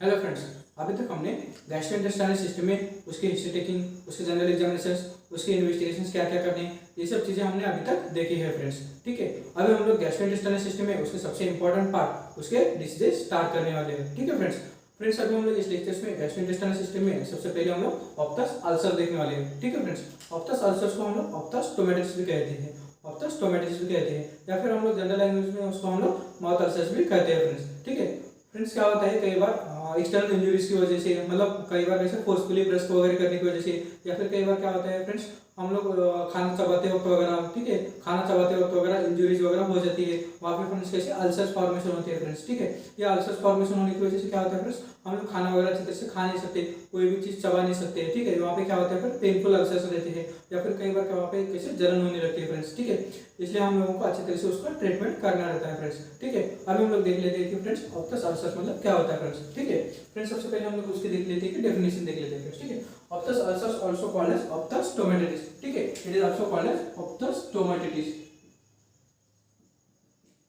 Hello friends, अभी तक हमने गैस्ट्रोइंटेस्टाइनल सिस्टम में उसके हिस्ट्री टेकिंग, उसके जनरल एग्जामिनेशंस, उसके इन्वेस्टिगेशंस क्या क्या करने हैं, ये सब चीज़ें हमने अभी तक देखी है फ्रेंड्स। ठीक है, अभी हम लोग गैस्ट्रोइंटेस्टाइनल सिस्टम में उसके सबसे इंपॉर्टेंट पार्ट उसके डिसीजेज स्टार्ट करने वाले हैं। ठीक है फ्रेंड्स अभी हम लोग इस लेक्चर्स में गैस्ट्रोइंटेस्टाइनल सिस्टम में सबसे पहले हम लोग ऑप्टस अल्सर देखने वाले हैं। ठीक है फ्रेंड्स, ऑप्टस अल्सर्स को हम लोग ऑप्टस स्टोमेटिस भी कहते हैं, ऑप्टस स्टोमेटिस भी कहते हैं, या फिर हम लोग जनरल लैंग्वेज में उसको हम लोग माउथ अल्सर्स भी कहते हैं फ्रेंड्स। ठीक है फ्रेंड्स, क्या होता है कई बार एक्सटर्नल इंजरीज की वजह से, मतलब कई बार ऐसे फोर्सफुली ब्रश वगैरह करने की वजह से, या फिर कई बार क्या होता है फ्रेंड्स हम लोग खाना चबाते वक्त वगैरह, ठीक है, खाना चबाते वक्त वगैरह इंजरीज वगैरह हो जाती है, वहाँ पे फ्रेंड्स कैसे अल्सर्स फॉर्मेशन होती है फ्रेंड्स। ठीक है, ये अल्सर्स फॉर्मेशन होने की वजह से क्या होता है फ्रेंड्स, हम लोग खाना वगैरह अच्छी तरह से खा नहीं सकते, कोई भी चीज़ चबा नहीं सकते। ठीक है, वहाँ पे क्या होता है फिर पेनफुल अल्सर्स रहते हैं, या फिर कई बार क्या वहाँ पे कैसे जलन होने लगती है फ्रेंड्स। ठीक है, इसलिए हम लोगों को अच्छी तरह से उसका ट्रीटमेंट करना रहता है फ्रेंड्स। ठीक है, अभी हम लोग देख लेते हैं कि फ्रेंड्स ऑप्टस अल्सर्स मतलब क्या होता है फ्रेंड्स। ठीक है फ्रेंड्स, सबसे पहले हम लोग उसके देख लेते हैं कि डेफिनेशन देख लेते हैं फ्रेंड्स। ठीक है, aphthous ulcers also called as aphthous stomatitis. ठीक है, it is also called as aphthous stomatitis,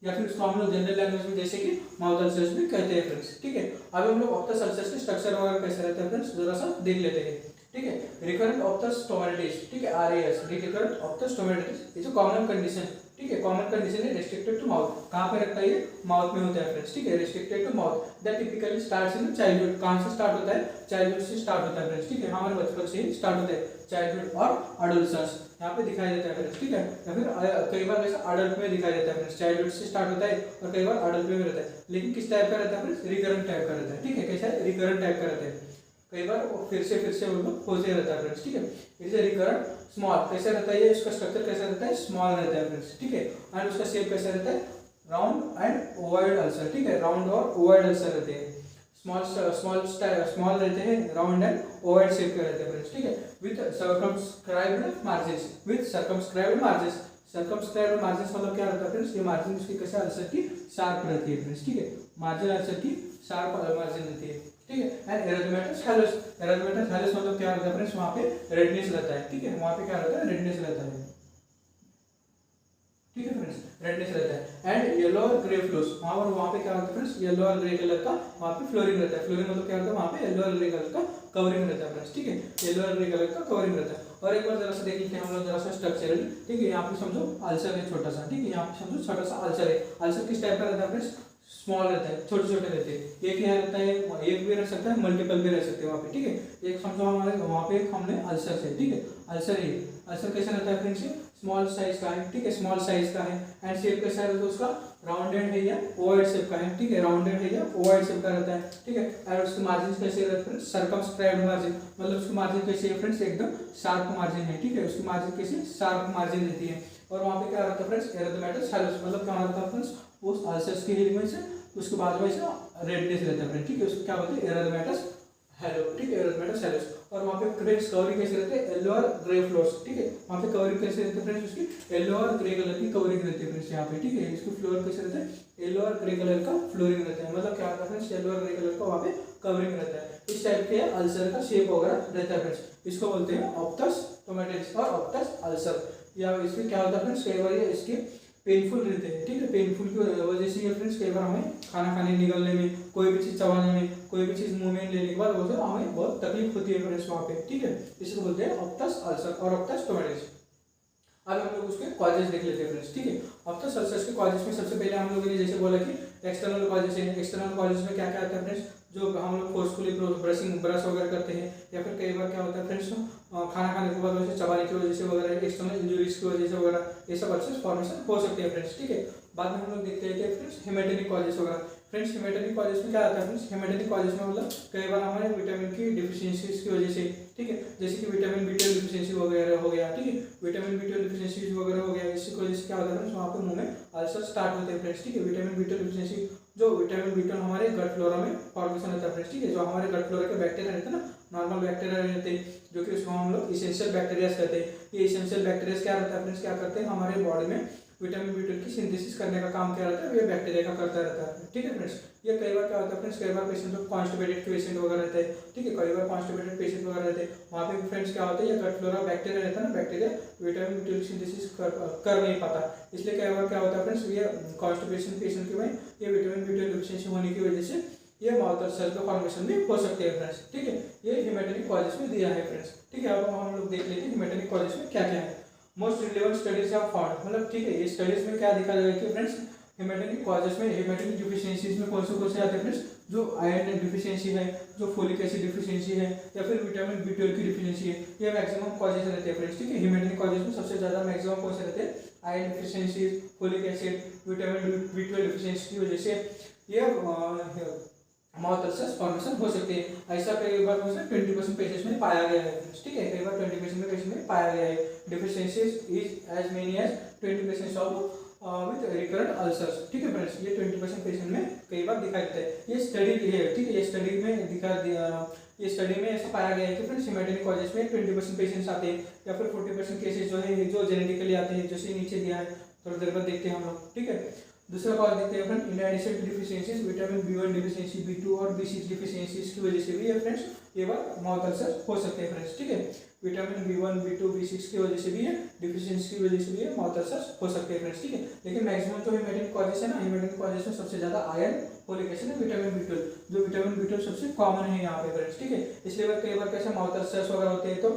या फिर उसको हम लोग जनरल लैंग्वेज में जैसे कि माउथ अल्सर्स भी कहते हैं फ्रेंड्स। ठीक है, अब हम लोग ऑप्टस अल्सर्स के स्ट्रक्चर वगैरह कैसे रहता है फ्रेंड्स जरा सा देख लेते हैं। ठीक है, रिकरेंट ऑप्टस स्टोमेटिस, ठीक है, RAS, recurrent aphthous stomatitis is a common condition. ठीक है, कॉमन कंडीशन है, रिस्ट्रिक्टेड टू माउथ। कहां पे रखता है ये? माउथ में होता है फ्रेंड्स। ठीक है, restricted to mouth, that typically starts in childhood. कहां से स्टार्ट होता है? चाइल्डहुड से स्टार्ट होता है फ्रेंड्स। ठीक है, हमारे बचपन से ही स्टार्ट होता है, चाइल्डहुड और एडोलसेंस यहाँ पे दिखाई देता है फ्रेंड्स। ठीक है, या फिर कई बार वैसे अडल्ट में दिखाई देता है फ्रेंड्स, चाइल्डहुड से स्टार्ट होता है और कई बार अडल्ट में भी रहता है, लेकिन किस टाइप का रहता है फ्रेंड्स? रिकरेंट टाइप का रहता है। ठीक है, कैसा है? रिकरेंट टाइप का रहता है, कई बार वो फिर से वो लोग होते रहता है फ्रेंड्स। ठीक है, इट इज रिकरेंट स्मॉल, कैसा रहता है ये? इसका स्ट्रक्चर कैसा रहता है? स्मॉल रहता है फ्रेंड्स। ठीक है, एंड उसका शेप कैसा रहता है? Round and ovoid ulcer. ठीक है, राउंड और ओवॉइड अल्सर रहते हैं, स्मॉल रहते हैं, राउंड एंड ओवॉइड शेप के रहते हैं फ्रेंड्स। ठीक है, with circumscribed margins, with circumscribed margins. Circumscribed margins मतलब क्या रहता है फ्रेंड्स? ये मार्जिन उसकी कैसे अल्सर की शार्प रहती है फ्रेंड्स। ठीक है, मार्जिन अल्सर की शार्प मार्जिन रहती है। ठीक है, एंड एरिथमेटस हैलोस, एरिथमेटस हैलोस मतलब क्या रहता है फ्रेंड्स? वहाँ पे रेडनेस रहता है। ठीक है, वहाँ पे क्या रहता है? रेडनेस रहता है। ठीक है फ्रेंड्स, रेडनेस रहता है, एंड येलो और ग्रे फ्लोस, वहाँ पे क्या होता है फ्रेंड्स? येलो और ग्रे कलर का वहाँ पे फ्लोरिंग रहता है। फ्लोरिंग मतलब क्या होता है? वहाँ पे येलो और ग्रे कलर का कवरिंग रहता है फ्रेंड्स। ठीक है, येलो और ग्रे कलर का कवरिंग रहता है। और एक बार जरा सा देख लेते हैं हम लोग जरा सा स्ट्रक्चरली। ठीक है, यहाँ पे समझो अल्सर है छोटा सा। ठीक है, यहाँ पे समझो छोटा सा अल्सर है। अल्सर किस टाइप का रहता है फ्रेंड्स? स्मॉल रहता है, छोटे छोटे रहते हैं। एक यहाँ रहता है, एक भी रह सकता है, मल्टीपल भी रह सकते हैं वहाँ पे। ठीक है, एक समझो हमारे वहाँ पे हमने अल्सर से, ठीक है, अल्सर है, अल्सर कैसा रहता है फ्रेंड्स? स्मॉल साइज का है। ठीक है, स्मॉल साइज का है, एंड शेप कैसा रहता है उसका? राउंडेड है या ओवॉइड शेप का है। ठीक है, राउंडेड है या ओवॉइड शेप का रहता है। ठीक है, और उसके मार्जिन कैसे रहते हैं फ्रेंड्स? सर्कमस्क्राइब्ड मार्जिन, मतलब उसकी मार्जिन कैसी है फ्रेंड्स? एकदम शार्प मार्जिन है। ठीक है, उसकी मार्जिन कैसी? शार्प मार्जिन रहती है। और वहाँ पे क्या रहता है फ्रेंड्स? एरिथमेटस हैलोस, मतलब क्या रहता है फ्रेंड्स? उस अल्सर्स की हिल में से उसके बाद में रेडनेस रहता है फ्रेंड्स। ठीक है, उसको क्या बोलते हैं? Erythematous hello. ठीक है, एरिथमेटस हैलोस। और वहाँ पे फ्रेंड्स कवरिंग कैसे रहते हैं? येलो और ग्रे फ्लोर्स। ठीक है, वहाँ पे कवरिंग कैसे रहते हैं फ्रेंड्स? उसकी येलो और ग्रे कलर की कवरिंग रहती है फ्रेंड्स यहाँ पे। ठीक है, इसकी फ्लोर कैसे रहता है? येलो और ग्रे कलर का फ्लोरिंग रहता है, मतलब क्या होता है फ्रेंड्स? येलो और ग्रे कलर का वहाँ पे कवरिंग रहता है। इस टाइप के अल्सर का शेप वगैरह रहता है फ्रेंड्स। इसको बोलते हैं ऑप्टस स्टोमेटिस और ऑप्टस अल्सर। या इसमें क्या होता है फ्रेंड्स? कई बार ये इसके पेनफुल रहते हैं। ठीक है, पेनफुल की वजह से ये फ्रेंड्स कई बार हमें खाना खाने निगलने में, कोई भी चीज़ चबाने में, कोई भी चीज़ मुंह में लेने के बाद वो हमें बहुत तकलीफ होती है फ्रेंड्स वहाँ पे। ठीक है, इसको बोलते हैं ऑप्टस अल्सर और ऑप्टस स्टोमेटिस। अब हम लोग उसके कॉजेज देख लेते हैं फ्रेंड्स। ठीक है, ऑप्टस अल्सर्स के कॉजेज में सबसे पहले हम लोगों ने जैसे बोला कि एक्सटर्नल कॉजेज है। एक्सटर्नल कॉजेज में क्या क्या आता है फ्रेंड्स? जो हम लोग फोर्सफुली ब्रश वगैरह करते हैं, या फिर कई बार क्या होता है फ्रेंड्स खाना खाने के बाद वैसे चबाने की वजह से वगैरह, एक्सटर्नल इंजरीज की वजह से वगैरह, ये सब अल्सर्स फॉर्मेशन हो सकते हैं फ्रेंड्स। ठीक है, बाद में हम लोग देखते हैं फ्रेंड्स हेमेटोनिक कॉजेज वगैरह। फ्रेंड्स हेमेटोनिक कॉजेज में क्या आता है फ्रेंड्स? हेमेटोनिक कॉजेज में मतलब कई बार हमारे विटामिन की डिफिशियंसीज की वजह से, ठीक है, जैसे कि विटामिन B12 डिफिशियंसी वगैरह हो गया। ठीक है, विटामिन B12 डिफिशियंसी वगैरह हो गया, इसकी वजह से क्या होता है फ्रेंड्स? वहाँ पे मुंह में अल्सर स्टार्ट होते हैं फ्रेंड्स। ठीक है, विटामिन B12 डिफिशियंसी, जो विटामिन B12 हमारे गट फ्लोरा में फॉर्मेशन होता है फ्रेंड्स। ठीक है, जो हमारे गट फ्लोरा के बैक्टीरिया रहते हैं ना, नॉर्मल बैक्टीरिया रहते हैं, जो कि उसको हम लोग इसेंशियल बैक्टीरिया कहते हैं। ये इसेंशियल बैक्टीरिया क्या रहता है फ्रेंड्स? क्या करते हैं? हमारे बॉडी में विटामिन B12 की सिंथेसिस करने का काम क्या रहता है? ये बैक्टीरिया का करता रहता है। ठीक है फ्रेंड्स, ये कई बार क्या होता है फ्रेंड्स? कई बार पेशेंट जो कॉन्स्टिपेटेड पेशेंट वगैरह रहते हैं, ठीक है, कई बार कॉन्स्टिपेटेड पेशेंट वगैरह रहते हैं, वहाँ पे फ्रेंड्स क्या होता है? ये गट फ्लोरा बैक्टीरिया रहता है ना, बैक्टीरिया विटामिन B12 सिंथेसिस कर नहीं पाता, इसलिए कई बार क्या होता है फ्रेंड्स? ये कॉन्स्टिपेशन पेशेंट के में ये विटामिन B12 डिफिशियंसी होने की वजह से ये माउथ अल्सर के फॉर्मेशन भी हो सकते हैं फ्रेंड्स, ठीक है। ये हेमेटोनिक कॉजेस में दिया है फ्रेंड्स, ठीक है। अब हम लोग देख लेते हैं हेमेटोनिक कॉजेस में क्या क्या है। Most relevant studies have found, मतलब ठीक है, ये स्टडीज में क्या देखा जाएगा कि फ्रेंड्स हेमेटोनिक कॉजेस में, हेमेटोनिक डिफिशियंसीज में कौन से आते हैं फ्रेंड्स, जो आयरन डिफिशियंसी है, जो फोलिक एसिड डिफिशियंसी है, या फिर विटामिन B12 की डिफिशियंसी है, ये मैक्सिमम कॉजेस रहते हैं फ्रेंड्स, ठीक है। हेमेटोनिक कॉजेस में सबसे ज्यादा मैक्सिमम कौन से रहते हैं, iron deficiency, folic acid, vitamin B12 deficiency की वजह से ये माउथ अल्सर्स फॉर्मेशन हो सकते हैं। ऐसा कई बार 20% पेशेंट्स में पाया गया है, ठीक है। कई बार 20% पेशेंट में पाया गया है। Deficiencies is as many as 20% of with recurrent ulcers, ठीक है फ्रेंड्स। ये 20% पेशेंट में कई बार दिखाई देता है। ये स्टडी है, ठीक है, ये स्टडी में दिखा दिया, ये स्टडी में ऐसा पाया गया है कि फ्रेंड्स हेमेटोनिक कॉजेस में 20% पेशेंट्स आते हैं, या फिर 40% केसेस जो है जो जेनेटिकली आते हैं, जैसे नीचे दिया है, थोड़ी देर बाद देखते हैं हम लोग, ठीक है। दूसरा कॉज देखते हैं friend, in addition to deficiencies vitamin B1 deficiency, B2 और B6 डिफिशियंसीज की वजह से भी ये फ्रेंड्स ये बार माउथ अल्सर हो सकते हैं फ्रेंड्स, ठीक है। विटामिन B1, B2, B6 की वजह से भी ये डिफिशियंसी की वजह से भी ये माउथ अल्सर हो सकते हैं फ्रेंड्स, ठीक है। लेकिन मैक्सिमम जो हेमेटोनिक कॉजेस है ना, हेमेटोनिक कॉजेस में सबसे ज्यादा iron, folic acid, vitamin B12, जो विटामिन B12 सबसे कॉमन है यहाँ पे फ्रेंड्स, ठीक है। इसलिए कई बार कैसे माउथ अल्सर्स वगैरह होते हैं, तो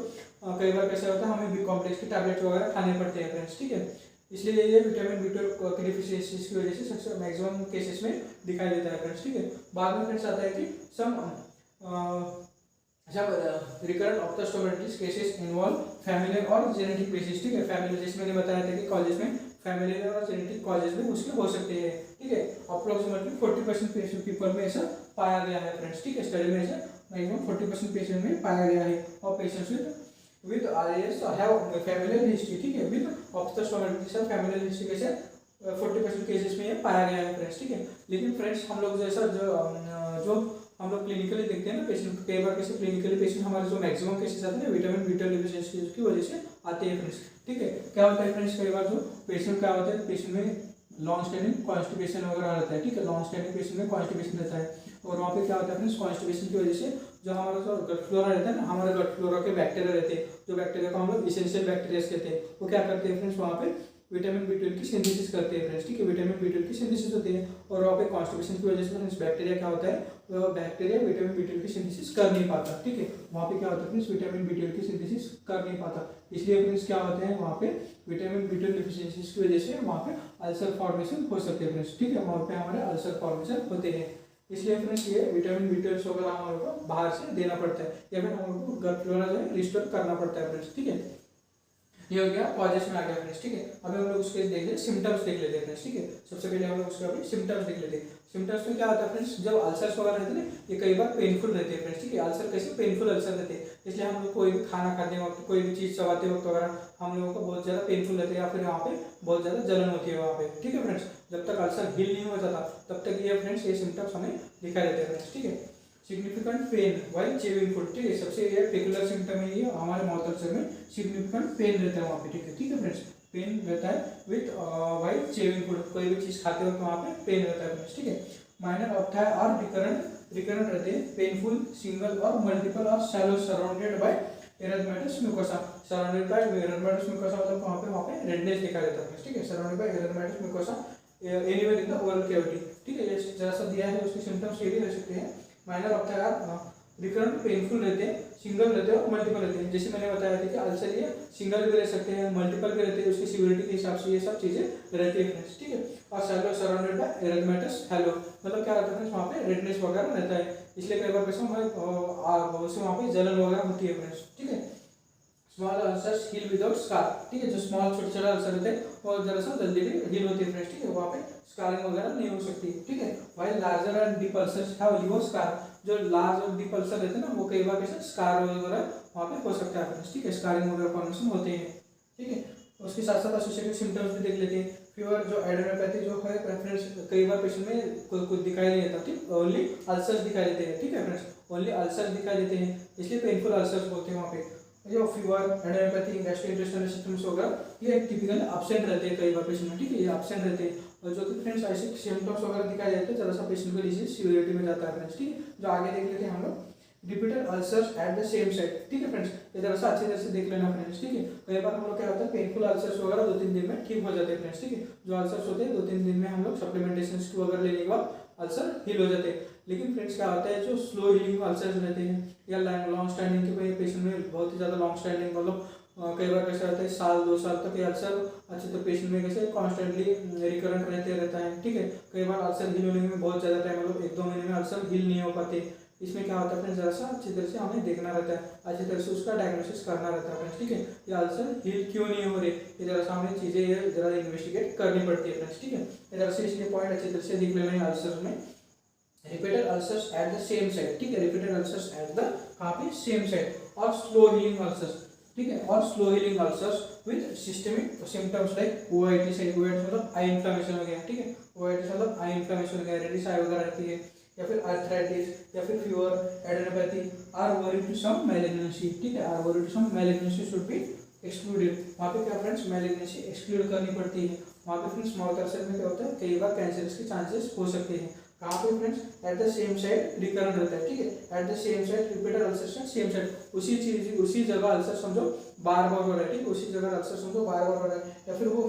कई बार कैसे होता है हमें B कॉम्प्लेक्स के टैबलेट्स वगैरह खाने पड़ते हैं फ्रेंड्स, ठीक है। इसलिए ये विटामिन B12 की डिफिशियंसी की वजह से सबसे मैक्सिमम केसेस में दिखाई देता है फ्रेंड्स, ठीक है। बाद में फ्रेंड्स आता है कि जब रिकरेंट ऑप्टोस्टोमेट्रिस केसेस इन्वॉल्व फैमिलियल और जेनेटिक बेसिस, ठीक है। फैमिली, जैसे मैंने बताया था कि कॉलेज में फैमिलियल और जेनेटिक कॉजेज में उसके हो सकते हैं, ठीक है। अप्रोक्सीमेटली 40% पीपल में ऐसा पाया गया है फ्रेंड्स, ठीक है। स्टडी में ऐसा मैक्सिमम 40% पेशेंट में पाया गया है। और patients with RAS have familial history, ठीक है, with ऑप्टोस्टोमेट्रिस familial history कैसे 40% केसेस में ये पाया गया है फ्रेंड्स, ठीक है। लेकिन फ्रेंड्स हम लोग जैसा जो हम लोग क्लिनिकली देखते हैं ना पेशेंट, कई बार कैसे क्लिनिकली पेशेंट हमारे जो मैक्सिमम केसेस आते हैं विटामिन B12 डिफिशियंसी की वजह से आते हैं फ्रेंड्स, ठीक है। क्या होता है फ्रेंड्स, कई बार जो पेशेंट क्या होता है, पेशेंट में लॉन्ग स्टैंडिंग कॉन्स्टिपेशन वगैरह रहता है, ठीक है। लॉन्ग स्टैंडिंग पेशेंट में कॉन्स्टिपेशन रहता है, और वहाँ पे क्या होता है फ्रेंड्स, कॉन्स्टिपेशन की वजह से जो हमारा जो गट फ्लोरा रहता है ना, हमारे गट फ्लोरा के बैक्टीरिया रहते हैं, जो बैक्टीरिया को हम लोग इसेंशियल बैक्टीरिया कहते हैं, वो क्या करते हैं फ्रेंड्स, वहाँ पे विटामिन B12 की सिंथेसिस करते हैं फ्रेंड्स, ठीक है। विटामिन B12 की सिंथेसिस होती है, और वहाँ पे कॉन्स्टिपेशन की वजह से फ्रेंड्स बैक्टीरिया क्या होता है, वो बैक्टीरिया विटामिन B12 की सिंथेसिस कर नहीं पाता, ठीक है। वहाँ पे क्या होता है फ्रेंड्स, विटामिन B12 की सिंथेसिस कर नहीं पाता, इसलिए फ्रेंड्स क्या होते हैं, वहाँ पे विटामिन B12 डिफिशियंसी की वजह से वहाँ पे अल्सर फॉर्मेशन हो सकते हैं फ्रेंड्स, ठीक है। वहाँ पे हमारे अल्सर फॉर्मेशन होते हैं, इसलिए फ्रेंड्स ये विटामिन B12 वगैरह हमारे को बाहर से देना पड़ता है, या फिर हमको गट फ्लोरा जो है रिस्टोर करना पड़ता है फ्रेंड्स, ठीक है। ये हो गया कॉजेस में आ गया फ्रेंड्स, ठीक है। अभी हम लोग उसके देख लेते, सिम्टम्स देख लेते हैं फ्रेंड्स, ठीक है। सबसे पहले हम लोग उसके अभी सिम्टम्स देख लेते हैं। सिम्टम्स में क्या होता है फ्रेंड्स, जब अल्सर्स वगैरह रहते हैं ये कई बार पेनफुल रहते हैं फ्रेंड्स, ठीक है। अल्सर कैसे पेनफुल अल्सर रहते हैं, इसलिए हम लोग कोई भी खाना खाते वक्त, कोई भी चीज़ चबाते वक्त वगैरह हम लोगों को बहुत ज़्यादा पेनफुल रहते हैं, या फिर वहाँ पे बहुत ज़्यादा जलन होती है वहाँ पे, ठीक है फ्रेंड्स। जब तक अल्सर हील नहीं हो जाता तब तक ये फ्रेंड्स ये सिम्टम्स हमें दिखाई देते हैं फ्रेंड्स, ठीक है। Significant pain while chewing food, ठीक है, सबसे ये पेकुलर सिम्टम है ये हमारे माउथ अल्सर में सिग्निफिकेंट पेन रहता है वहाँ पे, ठीक है फ्रेंड्स। पेन रहता है विथ व्हाइल च्यूइंग फूड, कोई भी चीज़ खाते वक्त वहाँ पे पेन रहता है फ्रेंड्स, ठीक है। माइनर ऑप्था और रिकरेंट रहते हैं, पेनफुल, सिंगल और मल्टीपल और shallow, surrounded by erythematous mucosa, surrounded by erythematous mucosa, मतलब वहाँ पे रेडनेस दिखा देता है, ठीक है। Surrounded by erythematous mucosa anywhere in the oral cavity, ठीक है। ये जरा सा दिया है, उसके सिम्टम्स ये भी रह सकते हैं। माइनर ऑप्था रिकरेंट पेनफुल रहते हैं, सिंगल रहते हैं और मल्टीपल रहते हैं, जैसे मैंने बताया था कि अल्सर ये सिंगल भी रह सकते हैं, मल्टीपल भी रहते हैं, उसकी सीवियरिटी के हिसाब से ये सब चीज़ें रहती है फ्रेंड्स, ठीक है। और shallow surrounded by erythematous hello, मतलब क्या रहता है फ्रेंड्स, वहाँ पे रेडनेस वगैरह रहता है, इसलिए कई बार कैसे वहाँ पे जलन वगैरह होती है फ्रेंड्स, ठीक है। Small ulcers heal without scar, ठीक है। जो स्मॉल छोटे छोटे अल्सर रहते हैं और जरा सा जल्दी भी हील होती है फ्रेंड्स, ठीक है। वहाँ पे स्कारिंग वगैरह नहीं हो सकती, ठीक है। While larger and deep ulcers have liver scar, जो लार्ज और डीप अल्सर रहते हैं ना, वो कई बार कैसे स्कार वगैरह वहाँ पे हो सकता है फ्रेंड्स, ठीक है। स्कारिंग वगैरह फॉर्मेशन होते हैं, ठीक है। उसके साथ साथ एसोसिएटेड सिम्टम्स भी देख लेते हैं। फीवर, जो एडेनोपैथी जो है फ्रेंड्स, कई बार पेशेंट में कुछ दिखाई नहीं देता, ठीक, ओनली अल्सर्स दिखाई देते हैं, ठीक है फ्रेंड्स, ओनली अल्सर्स दिखाई देते हैं, इसलिए पेनफुल अल्सर्स बोलते हैं वहाँ पे। जो फीवर, एडेनोपैथी, गैस्ट्रोइंटेस्टाइनल सिम्टम्स वगैरह ये टिपिकल एब्सेंट रहते हैं कई बार पेशेंट में, ठीक है, ये एब्सेंट रहते हैं। और जो कि फ्रेंड्स ऐसे सिम्टम्स वगैरह दिखाई देते हैं, जरा सा पेशेंट का डिजीज सीवियरिटी में जाता है फ्रेंड्स, ठीक है। जो आगे देख लेते हैं हम लोग, repeated ulcers at the same site, ठीक है फ्रेंड्स, ये जरा सा अच्छे तरह से देख लेना फ्रेंड्स, ठीक है। कई बार हम लोग क्या होता है, पेनफुल अल्सर्स वगैरह 2-3 दिन में ठीक हो जाते हैं फ्रेंड्स, ठीक है। जो अल्सर्स होते हैं 2-3 दिन में हम लोग सप्लीमेंटेशन वगैरह लेने के बाद अल्सर हील हो जाते हैं। लेकिन फ्रेंड्स क्या होता है, जो स्लो हीलिंग अल्सर्स रहते हैं या लॉन्ग स्टैंडिंग के पेशेंट में बहुत ही ज़्यादा लॉन्ग स्टैंडिंग, मतलब कई बार कैसा रहता है 1-2 साल तक ये अल्सर अच्छे तो पेशेंट में कैसे कॉन्स्टेंटली रिकरेंट रहता है, ठीक है। कई बार अल्सर हील होने में बहुत ज़्यादा टाइम, मतलब 1-2 महीने में अल्सर हील नहीं हो पाते। इसमें क्या होता है फ्रेंड्स, जरा सा अच्छी तरह से हमें देखना रहता है, अच्छी तरह से उसका डायग्नोसिस करना रहता है फ्रेंड्स, ठीक है। ये अल्सर हील क्यों नहीं हो रहे, ये जरा सा हमें चीज़ें जरा इन्वेस्टिगेट करनी पड़ती है फ्रेंड्स, ठीक है। इधर से इसलिए पॉइंट अच्छी तरह से देख लेना है अल्सर में। Repeated ulcers at the same site, ठीक है, रिपीटेड अल्सर्स एट द कहाँ पे सेम साइट, और स्लो हीलिंग अल्सर्स, ठीक है, और slow healing ulcers with systemic symptoms like OIT से, ओआईटी मतलब आई इन्फ्लेमेशन हो गया, ठीक है, ओआईटी मतलब आई इन्फ्लेमेशन हो गया, रेडिश आई वगैरह रहती है, या फिर आर्थराइटिस या फिर fever, adenopathy, are worried to some malignancy, ठीक है, are worried to some malignancy should be excluded. वहाँ पे क्या फ्रेंड्स, मैलिग्नेंसी एक्सक्लूड करनी पड़ती है। वहाँ पे फ्रेंड्स माउथ अल्सर में क्या होता है, कई बार कैंसर के चांसेस हो सकते हैं। कहाँ पे friends, eight the same side recurrent रहता है, ठीक है, eight the same side repeated ulcer same side, उसी चीज उसी जगह अल्सर समझो बार बार हो रहा है, ठीक है, उसी जगह अल्सर समझो बार बार हो रहा है, या फिर वो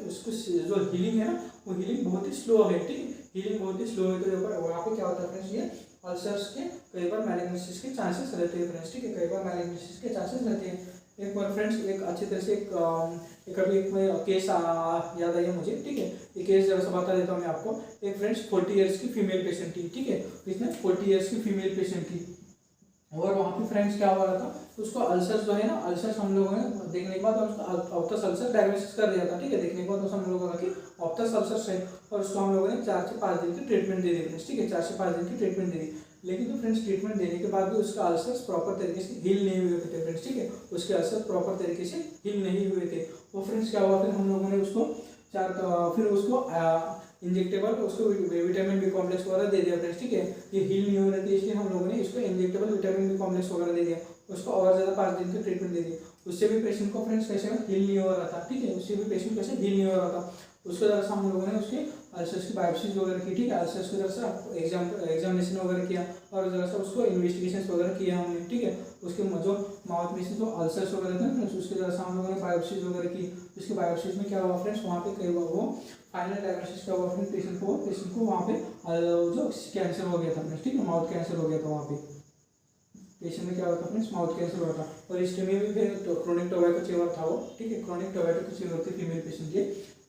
उसको जो हीलिंग है ना, वो हीलिंग बहुत ही स्लो है, ठीक है, हीलिंग बहुत ही स्लो है। तो वहाँ पे क्या होता है फ्रेंड्स, ये अल्सर्स के कई बार मैलिग्नेंसिस के चांसेस रहते हैं फ्रेंड्स, ठीक है, कई बार मैलिग्नेंसिस के चांसेस रहते हैं। एक बार फ्रेंड्स एक अच्छी तरह से एक अभी एक केस याद आया मुझे, ठीक है, ये केस जरा सा बता देता हूँ मैं आपको। एक फ्रेंड्स 40 इयर्स की फीमेल पेशेंट थी, ठीक है, इसमें 40 इयर्स की फीमेल पेशेंट थी, और वहाँ पे फ्रेंड्स क्या हो रहा था, उसको अल्सर्स जो है ना, अल्सर्स हम लोगों ने देखने के बाद उसको ऑप्टस अल्सर डायग्नोसिस कर दिया था, ठीक है, देखने के बाद हम लोगों ने कि ऑप्टस अल्सर्स है, और उसको हम लोगों ने 4 से 5 दिन की ट्रीटमेंट दे दी फ्रेंड्स, ठीक है, 4 से 5 दिन की ट्रीटमेंट दे दी। लेकिन तो फ्रेंड्स ट्रीटमेंट देने के बाद भी उसका अल्सर्स प्रॉपर तरीके से हील नहीं हुए थे फ्रेंड्स, ठीक है, उसके अल्सर प्रॉपर तरीके से हील नहीं हुए थे। वो फ्रेंड्स क्या हुआ, फिर हम लोगों ने उसको फिर उसको इंजेक्टेबल उसको विटामिन बी कॉम्प्लेक्स वगैरह दे दिया फ्रेंड्स, ठीक है, ये हील नहीं हो रही थी इसलिए हम लोगों ने इसको इंजेक्टेबल विटामिन बी कॉम्प्लेक्स वगैरह दे दिया, उसको और ज़्यादा 5 दिन की ट्रीटमेंट दे दी। उससे भी पेशेंट को फ्रेंड्स कैसे हील नहीं हो रहा था, ठीक है, उससे भी पेशेंट कैसे हील नहीं हो रहा था। उसके जरा सा हम लोगों ने उसके अल्सर्स की बायोप्सीज वगैरह की, ठीक है, अल्सर्स को जरा सा एग्जामिनेशन वगैरह किया, और जरा सा उसको इन्वेस्टिगेशन वगैरह किया हमने, ठीक है, उसके जो माउथ में से जो अल्सर्स वगैरह थे फ्रेंड्स, उसके जरा सा हम लोगों ने बायोप्सीज वगैरह की। उसके बायोप्सीज में क्या हुआ फ्रेंड्स, वहाँ पे कई बार वो फाइनल डायग्नोसिस क्या हुआ फ्रेंड्स, पेशेंट को वहाँ पे जो कैंसर हो गया था फ्रेंड्स, ठीक है, माउथ कैंसर हो गया था वहाँ पे पेशेंट में, क्या होता है फ्रेंड्स, माउथ कैंसर हुआ था। और हिस्ट्री में भी फिर क्रोनिक टोबैको फीवर था वो, ठीक है, क्रोनिक टोबैको फीवर थी फीमेल पेशेंट के,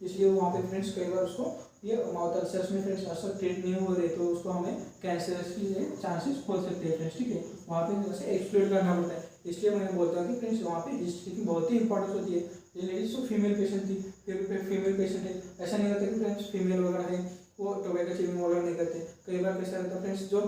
इसलिए वहाँ पे फ्रेंड्स कई बार उसको ये माउथ अल्सर्स में फ्रेंड्स अल्सर ट्रीट नहीं हो रहे, तो उसको हमें कैंसर की चांसेस हो सकते हैं फ्रेंड्स, ठीक है, वहाँ पे जैसे एक्सक्लूड करना पड़ता है। इसलिए मैं बोलता हूँ कि फ्रेंड्स वहाँ पे हिस्ट्री की बहुत ही इंपॉर्टेंस होती है। ये लेडीज तो फीमेल पेशेंट थी, फीमेल पेशेंट है, ऐसा नहीं रहता कि फ्रेंड्स फीमेल वगैरह है वो टोबैको च्यूइंग वगैरह नहीं करते। कई बार कैसा रहता है फ्रेंड्स, जो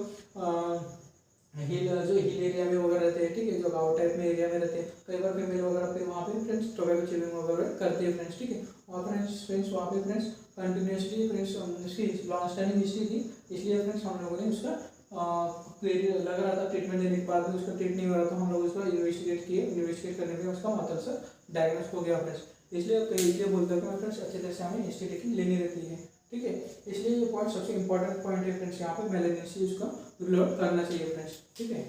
हिल एरिया में वगैरह रहते हैं, ठीक है, जो गाँव टाइप में एरिया में रहते हैं, कई बार फीमेल वगैरह पे वहाँ पे फ्रेंड्स टोबैको च्यूइंग वगैरह करते हैं फ्रेंड्स, ठीक है, और फ्रेंड्स वहाँ पे फ्रेंड्स कंटिन्यूसली फ्रेंड्स उसकी लॉन्ग स्टैंडिंग हिस्ट्री थी, इसलिए फ्रेंड्स हम लोगों ने उसका लग रहा था ट्रीटमेंट देने के बाद भी उसका ट्रीट नहीं हो रहा था, हम लोग उसका इन्वेस्टिगेट किए, इन्वेस्टिगेट करने के उसका मतलब सर डायग्नोस हो गया फ्रेंड्स। इसलिए बोलता हूँ कि फ्रेंड्स अच्छी तरह से हमें हिस्ट्री टेकिंग लेनी रहती है, ठीक है, इसलिए ये पॉइंट सबसे इंपॉर्टेंट पॉइंट है फ्रेंड्स, यहाँ पे मैलिग्नेंसी उसका रूल आउट करना चाहिए फ्रेंड्स, ठीक है।